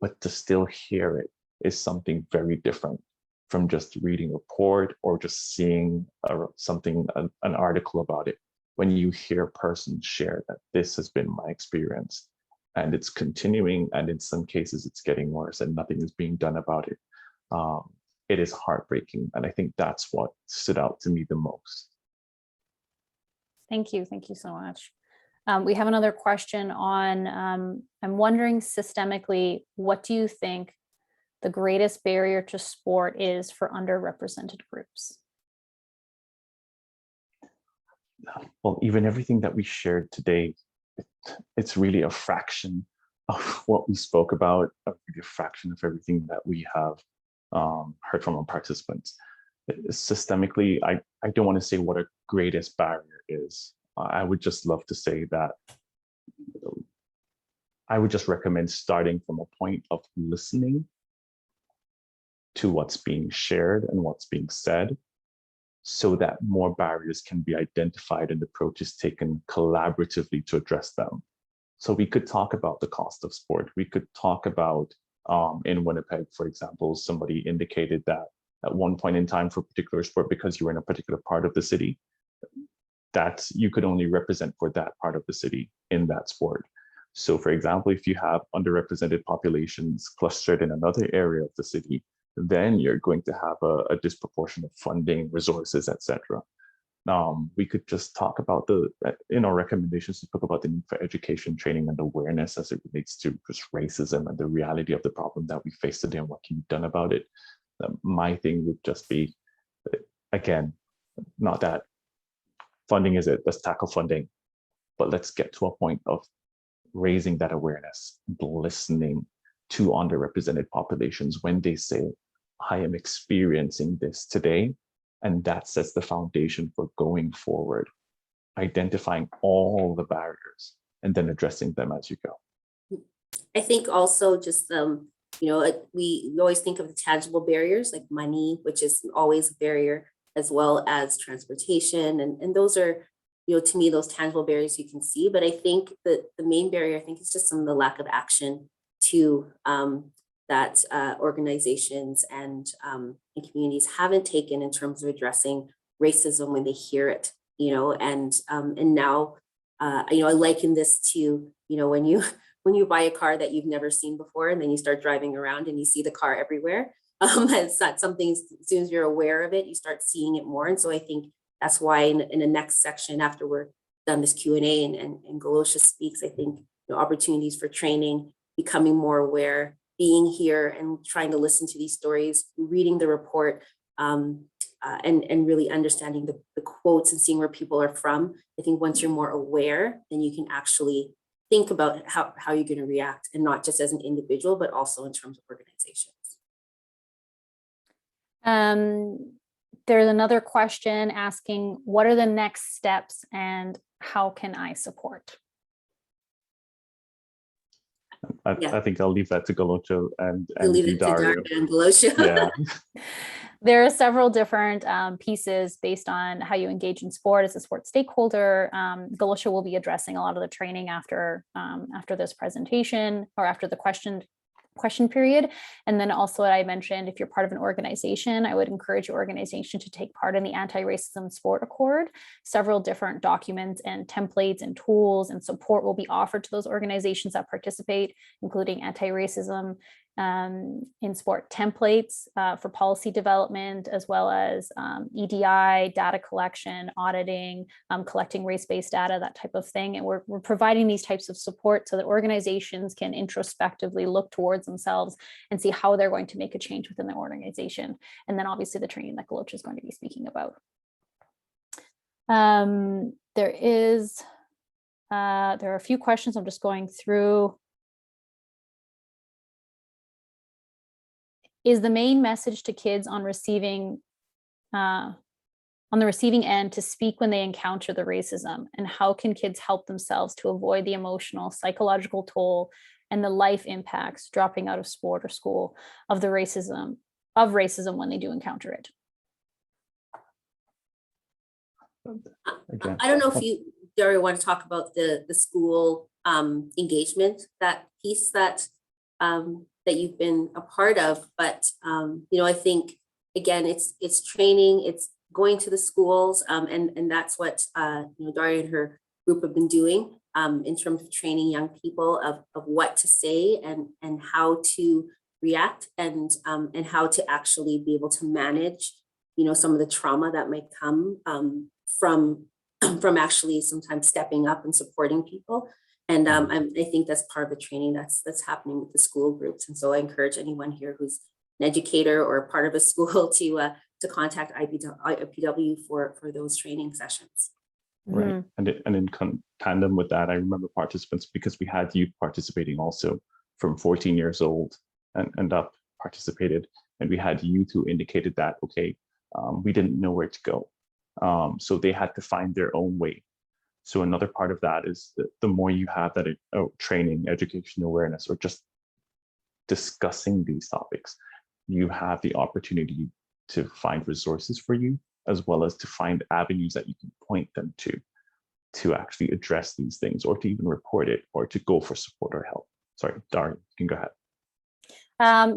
but to still hear it is something very different from just reading a report or just seeing an article about it. When you hear a person share that this has been my experience and it's continuing, and in some cases it's getting worse and nothing is being done about it, it is heartbreaking. And I think that's what stood out to me the most. Thank you so much. We have another question on, I'm wondering systemically, what do you think the greatest barrier to sport is for underrepresented groups? Well, even everything that we shared today, it's really a fraction of what we spoke about, a fraction of everything that we have heard from our participants. Systemically, I don't want to say what a greatest barrier is. I would just love to say that I would just recommend starting from a point of listening to what's being shared and what's being said, so that more barriers can be identified and approaches taken collaboratively to address them. So we could talk about the cost of sport. We could talk about, in Winnipeg, for example, somebody indicated that at one point in time for a particular sport, because you were in a particular part of the city, that you could only represent for that part of the city in that sport. So for example, if you have underrepresented populations clustered in another area of the city, then you're going to have a disproportionate funding, resources, etc. We could just talk about in our recommendations, to talk about the need for education, training, and awareness as it relates to just racism and the reality of the problem that we face today and what can be done about it. My thing would just be, again, not that funding is it, let's tackle funding, but let's get to a point of raising that awareness, listening to underrepresented populations when they say, I am experiencing this today, and that sets the foundation for going forward, identifying all the barriers and then addressing them as you go. I think also just, we always think of the tangible barriers like money, which is always a barrier, as well as transportation. And those are, to me, those tangible barriers you can see. But I think that the main barrier, I think, is just some of the lack of action to that organizations and communities haven't taken in terms of addressing racism when they hear it, and now, I liken this to, when you buy a car that you've never seen before, and then you start driving around and you see the car everywhere. It's not something, as soon as you're aware of it, you start seeing it more. And so I think that's why in the next section, after we're done this Q&A and Galosha speaks, I think opportunities for training, becoming more aware, being here and trying to listen to these stories, reading the report, and really understanding the quotes and seeing where people are from. I think once you're more aware, then you can actually think about how you're going to react, and not just as an individual, but also in terms of organizations. There's another question asking, what are the next steps and how can I support? I think I'll leave that to Galosha and leave it to Daria and Galosha. Yeah. There are several different pieces based on how you engage in sport as a sports stakeholder. Galosha will be addressing a lot of the training after this presentation, or after the question period. And then also, I mentioned, if you're part of an organization, I would encourage your organization to take part in the Anti-Racism Sport Accord. Several different documents and templates and tools and support will be offered to those organizations that participate, including anti-racism in sport templates for policy development, as well as EDI, data collection, auditing, collecting race-based data, that type of thing. And we're providing these types of support so that organizations can introspectively look towards themselves and see how they're going to make a change within their organization. And then obviously the training that Galosha is going to be speaking about. There are a few questions I'm just going through. Is the main message to kids on the receiving end to speak when they encounter the racism? And how can kids help themselves to avoid the emotional, psychological toll and the life impacts dropping out of sport or school of racism when they do encounter it? I don't know if you, Daria, want to talk about the school engagement, that piece that you've been a part of, but I think, again, it's training, it's going to the schools, and that's what Daria and her group have been doing in terms of training young people of what to say and how to react, and how to actually be able to manage some of the trauma that might come from actually sometimes stepping up and supporting people. And I think that's part of the training that's happening with the school groups. And so I encourage anyone here who's an educator or part of a school to contact IPW for those training sessions. Right. And in tandem with that, I remember participants, because we had youth participating also from 14 years old and up participated. And we had youth who indicated that, okay, we didn't know where to go. So they had to find their own way. So another part of that is that the more you have that training, education, awareness, or just discussing these topics, you have the opportunity to find resources for you, as well as to find avenues that you can point them to actually address these things, or to even report it, or to go for support or help. Sorry, Daria, you can go ahead.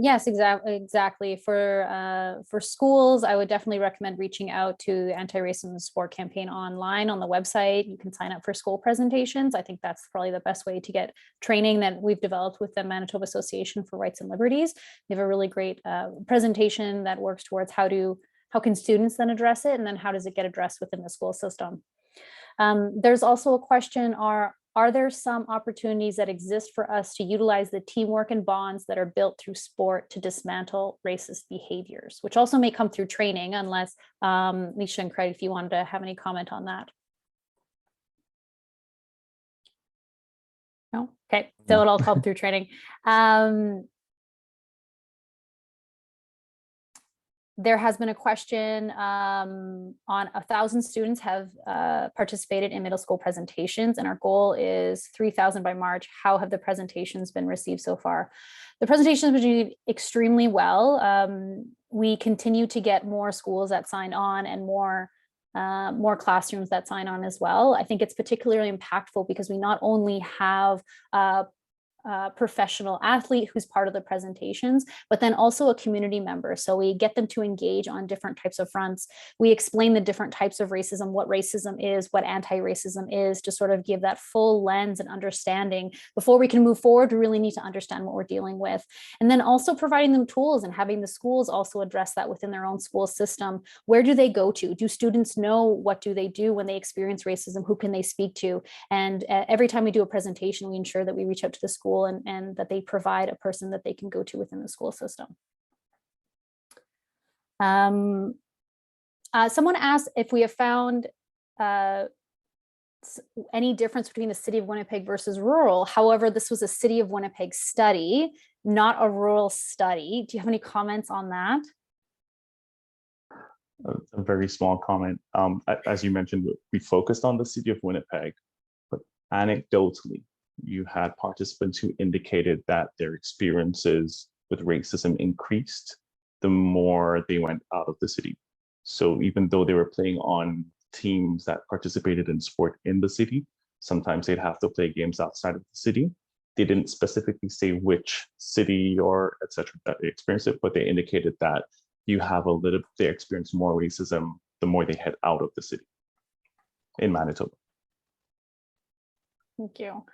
Yes, exactly. For schools, I would definitely recommend reaching out to the Anti-Racism Sport Campaign online on the website. You can sign up for school presentations. I think that's probably the best way to get training that we've developed with the Manitoba Association for Rights and Liberties. They have a really great presentation that works towards how can students then address it, and then how does it get addressed within the school system. There's also a question, are there some opportunities that exist for us to utilize the teamwork and bonds that are built through sport to dismantle racist behaviors, which also may come through training, unless Leisha and Craig, if you wanted to have any comment on that. No? Okay, so it'll come through training. There has been a question on 1,000 students have participated in middle school presentations, and our goal is 3,000 by March. How have the presentations been received so far? The presentations have been received extremely well. We continue to get more schools that sign on, and more classrooms that sign on as well. I think it's particularly impactful because we not only have professional athlete who's part of the presentations, but then also a community member. So we get them to engage on different types of fronts. We explain the different types of racism, what racism is, what anti-racism is, to sort of give that full lens and understanding. Before we can move forward, we really need to understand what we're dealing with. And then also providing them tools and having the schools also address that within their own school system. Where do they go to? Do students know what do they do when they experience racism? Who can they speak to? And every time we do a presentation, we ensure that we reach out to the school and that they provide a person that they can go to within the school system. Someone asked if we have found any difference between the city of Winnipeg versus rural. However, this was a city of Winnipeg study, not a rural study. Do you have any comments on that? A very small comment. As you mentioned, we focused on the city of Winnipeg, but anecdotally, you had participants who indicated that their experiences with racism increased the more they went out of the city. So even though they were playing on teams that participated in sport in the city, sometimes they'd have to play games outside of the city. They didn't specifically say which city or etc. that they experienced it, but they indicated that they experience more racism the more they head out of the city in Manitoba. Thank you.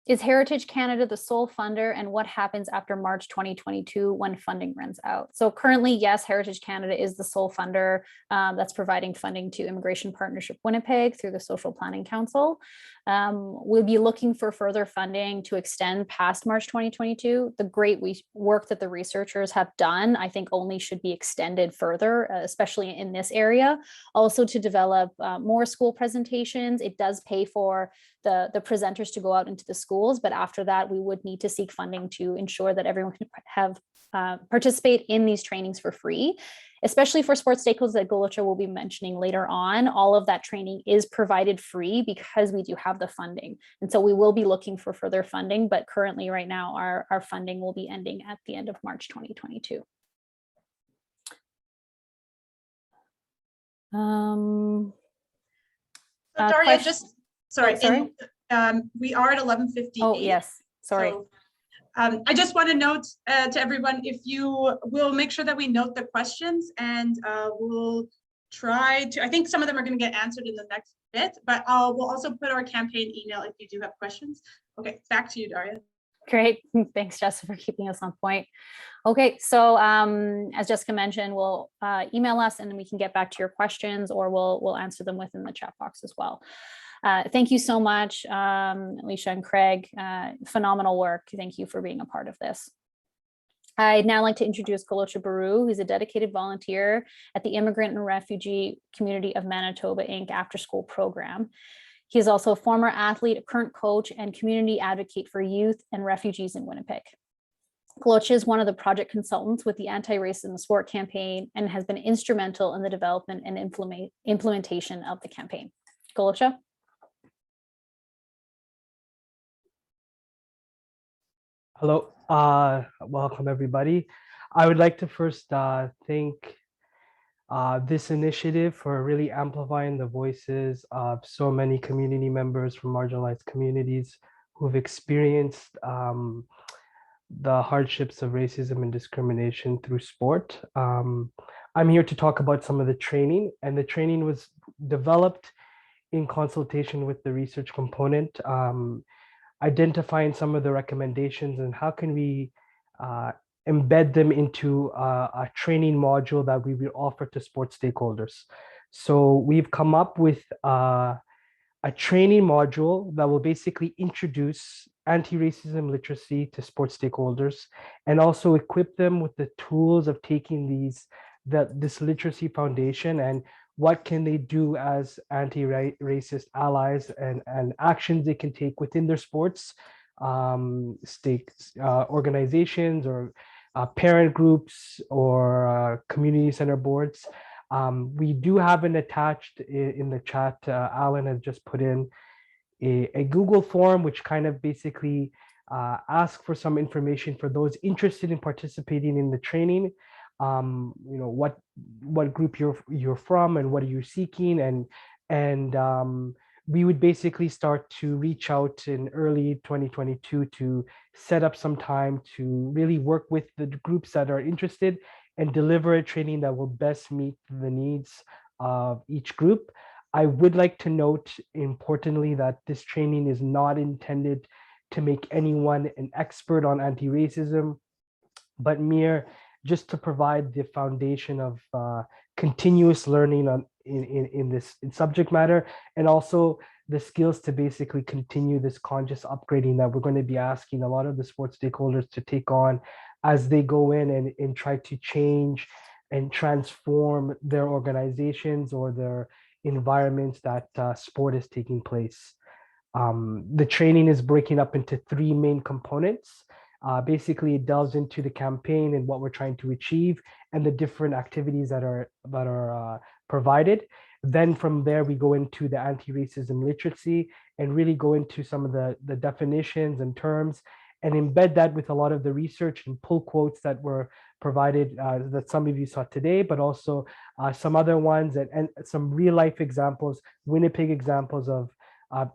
Is Heritage Canada the sole funder, and what happens after March 2022 when funding runs out? So currently, yes, Heritage Canada is the sole funder that's providing funding to Immigration Partnership Winnipeg through the Social Planning Council. We'll be looking for further funding to extend past March 2022. The great work that the researchers have done, I think, only should be extended further, especially in this area. Also to develop more school presentations. It does pay for the presenters to go out into the schools, but after that, we would need to seek funding to ensure that everyone can have participate in these trainings for free, especially for sports stakeholders that Golocha will be mentioning later on. All of that training is provided free because we do have the funding. And so we will be looking for further funding, but currently right now our funding will be ending at the end of March 2022. Daria, we are at 11:58. Oh, yes, sorry. So, I just want to note to everyone, if you will make sure that we note the questions, and we'll try to, I think some of them are going to get answered in the next bit, but we'll also put our campaign email if you do have questions. Okay, back to you, Daria. Great, thanks, Jessica, for keeping us on point. Okay, so as Jessica mentioned, we'll email us and then we can get back to your questions, or we'll answer them within the chat box as well. Thank you so much, Alicia and Craig. Phenomenal work. Thank you for being a part of this. I'd now like to introduce Golocha Baru, who's a dedicated volunteer at the Immigrant and Refugee Community of Manitoba, Inc. after school program. He is also a former athlete, a current coach, and community advocate for youth and refugees in Winnipeg. Golocha is one of the project consultants with the Anti-Racism Sport Campaign and has been instrumental in the development and implementation of the campaign. Golocha? Hello, welcome everybody. I would like to first thank this initiative for really amplifying the voices of so many community members from marginalized communities who've experienced the hardships of racism and discrimination through sport. I'm here to talk about some of the training, and the training was developed in consultation with the research component, identifying some of the recommendations and how can we embed them into a training module that we will offer to sports stakeholders. So we've come up with a training module that will basically introduce anti-racism literacy to sports stakeholders and also equip them with the tools of taking this literacy foundation and what can they do as anti-racist allies and actions they can take within their sports organizations or parent groups or community center boards. We do have an attached in the chat. Alan has just put in a Google form, which kind of basically asks for some information for those interested in participating in the training. What group you're from and what are you seeking, and we would basically start to reach out in early 2022 to set up some time to really work with the groups that are interested and deliver a training that will best meet the needs of each group. I would like to note importantly that this training is not intended to make anyone an expert on anti-racism, but mere just to provide the foundation of continuous learning in this subject matter, and also the skills to basically continue this conscious upgrading that we're going to be asking a lot of the sports stakeholders to take on as they go in and try to change and transform their organizations or their environments that sport is taking place. The training is breaking up into 3 main components. Basically, it delves into the campaign and what we're trying to achieve and the different activities that are provided. Then from there, we go into the anti-racism literacy and really go into some of the definitions and terms and embed that with a lot of the research and pull quotes that were provided that some of you saw today, but also some other ones and some real life examples, Winnipeg examples of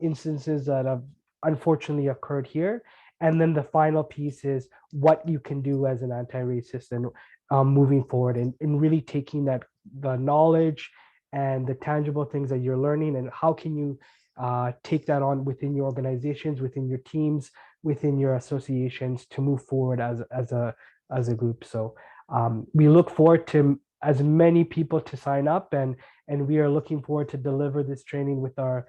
instances that have unfortunately occurred here. And then the final piece is what you can do as an anti-racist and moving forward and really taking the knowledge and the tangible things that you're learning and how can you take that on within your organizations, within your teams, within your associations to move forward as a group. So we look forward to as many people to sign up and we are looking forward to deliver this training with our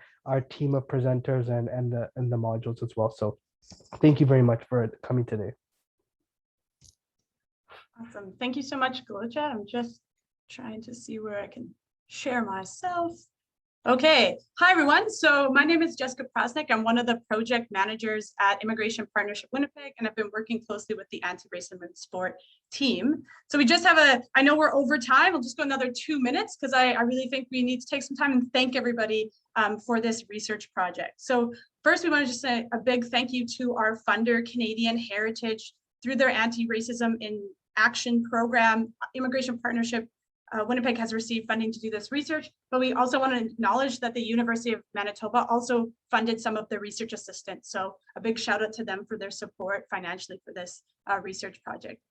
team of presenters and the modules as well. So thank you very much for coming today. Awesome. Thank you so much, Golocha. I'm just trying to see where I can share myself. Okay. Hi, everyone. So my name is Jessica Prasnik. I'm one of the project managers at Immigration Partnership Winnipeg, and I've been working closely with the Anti-Racism in Sport team. So we just have I know we're over time. I'll just go another 2 minutes because I really think we need to take some time and thank everybody for this research project. So first, we want to just say a big thank you to our funder, Canadian Heritage, through their Anti-Racism in Action program. Immigration Partnership Winnipeg has received funding to do this research, but we also want to acknowledge that the University of Manitoba also funded some of the research assistance. So a big shout out to them for their support financially for this research project.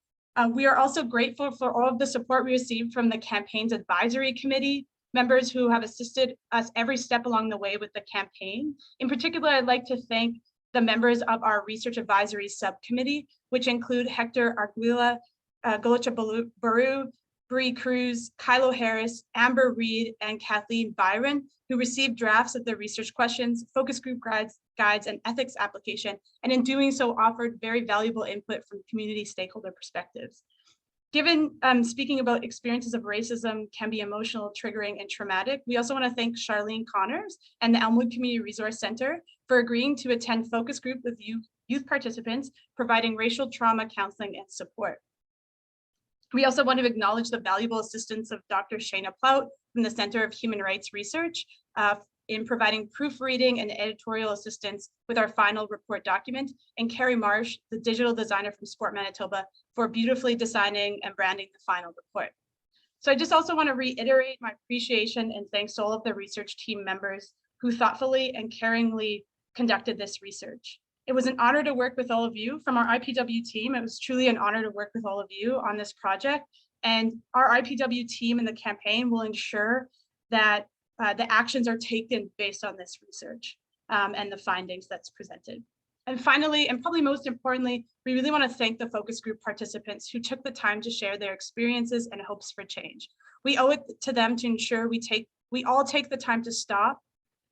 We are also grateful for all of the support we received from the campaign's advisory committee members who have assisted us every step along the way with the campaign. In particular, I'd like to thank the members of our research advisory subcommittee, which include Hector Arguila, Golocha Baru, Bree Cruz, Kylo Harris, Amber Reed, and Kathleen Byron, who received drafts of the research questions, focus group guides, and ethics application, and in doing so offered very valuable input from community stakeholder perspectives. Given speaking about experiences of racism can be emotional, triggering, and traumatic, we also want to thank Charlene Connors and the Elmwood Community Resource Center for agreeing to attend focus group with youth participants, providing racial trauma counseling and support. We also want to acknowledge the valuable assistance of Dr. Shayna Plout from the Center of Human Rights Research in providing proofreading and editorial assistance with our final report document, and Carrie Marsh, the digital designer from Sport Manitoba, for beautifully designing and branding the final report. So I just also want to reiterate my appreciation and thanks to all of the research team members who thoughtfully and caringly conducted this research. It was an honor to work with all of you. From our IPW team, it was truly an honor to work with all of you on this project. And our IPW team in the campaign will ensure that the actions are taken based on this research and the findings that's presented. And finally, and probably most importantly, we really want to thank the focus group participants who took the time to share their experiences and hopes for change. We owe it to them to ensure we all take the time to stop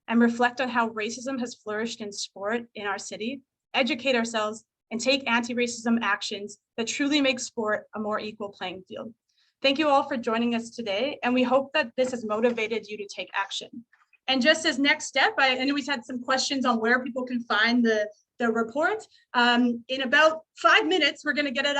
and reflect on how racism has flourished in sport in our city, educate ourselves, and take anti-racism actions that truly make sport a more equal playing field. Thank you all for joining us today, and we hope that this has motivated you to take action. And just as next step, I know we had some questions on where people can find the report. In about 5 minutes, we're going to get it